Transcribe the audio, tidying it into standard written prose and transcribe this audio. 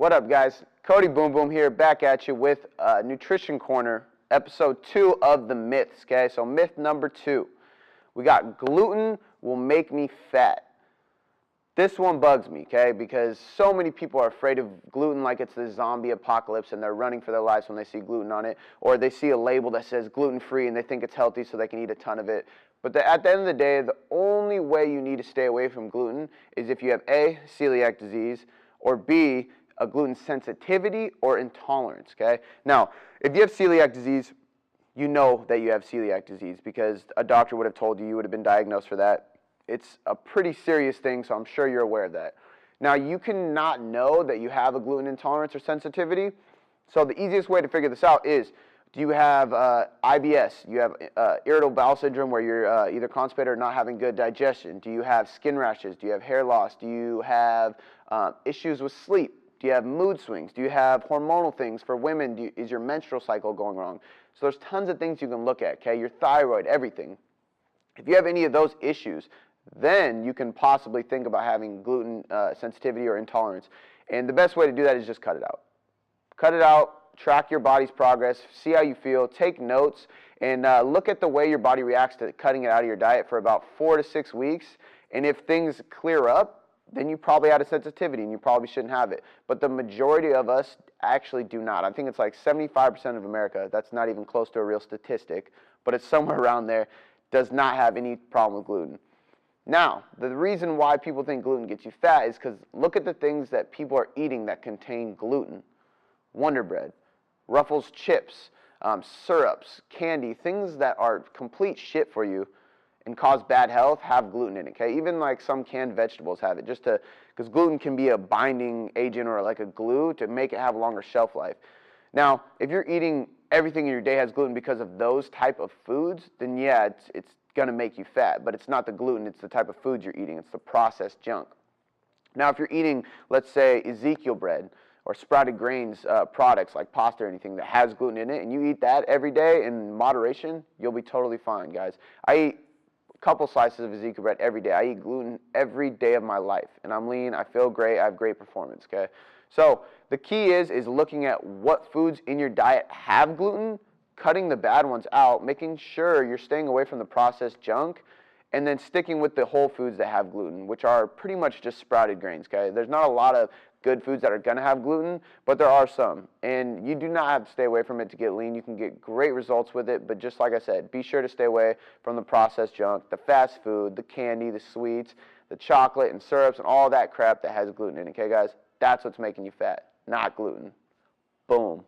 What up, guys? Cody Boom Boom here, back at you with Nutrition Corner, episode 2 of the myths, okay? So myth number 2, we got gluten will make me fat. This one bugs me, okay, because so many people are afraid of gluten like it's the zombie apocalypse and they're running for their lives when they see gluten on it, or they see a label that says gluten-free and they think it's healthy so they can eat a ton of it. But at the end of the day, the only way you need to stay away from gluten is if you have A, celiac disease, or B, a gluten sensitivity or intolerance, okay? Now, if you have celiac disease, you know that you have celiac disease because a doctor would have told you, you would have been diagnosed for that. It's a pretty serious thing, so I'm sure you're aware of that. Now, you cannot know that you have a gluten intolerance or sensitivity, so the easiest way to figure this out is, do you have IBS? You have irritable bowel syndrome where you're either constipated or not having good digestion? Do you have skin rashes? Do you have hair loss? Do you have issues with sleep? Do you have mood swings? Do you have hormonal things for women? Is your menstrual cycle going wrong? So there's tons of things you can look at, okay? Your thyroid, everything. If you have any of those issues, then you can possibly think about having gluten sensitivity or intolerance. And the best way to do that is just cut it out. Cut it out, track your body's progress, see how you feel, take notes, and look at the way your body reacts to cutting it out of your diet for about 4 to 6 weeks. And if things clear up, then you probably had a sensitivity and you probably shouldn't have it. But the majority of us actually do not. I think it's like 75% of America, that's not even close to a real statistic, but it's somewhere around there, does not have any problem with gluten. Now, the reason why people think gluten gets you fat is because look at the things that people are eating that contain gluten. Wonder Bread, Ruffles chips, syrups, candy, things that are complete shit for you and cause bad health have gluten in it, okay? Even like some canned vegetables have it, because gluten can be a binding agent or like a glue to make it have a longer shelf life. Now, if you're eating everything in your day has gluten because of those type of foods, then yeah, it's going to make you fat, but it's not the gluten, it's the type of foods you're eating, it's the processed junk. Now, if you're eating, let's say, Ezekiel bread or sprouted grains products like pasta or anything that has gluten in it, and you eat that every day in moderation, you'll be totally fine, guys. I eat a couple slices of Ezekiel bread every day. I eat gluten every day of my life, and I'm lean, I feel great, I have great performance, okay? So the key is looking at what foods in your diet have gluten, cutting the bad ones out, making sure you're staying away from the processed junk, and then sticking with the whole foods that have gluten, which are pretty much just sprouted grains, okay? There's not a lot of good foods that are going to have gluten, but there are some, and you do not have to stay away from it to get lean. You can get great results with it, but just like I said, be sure to stay away from the processed junk, the fast food, the candy, the sweets, the chocolate and syrups, and all that crap that has gluten in it, okay, guys? That's what's making you fat, not gluten. Boom.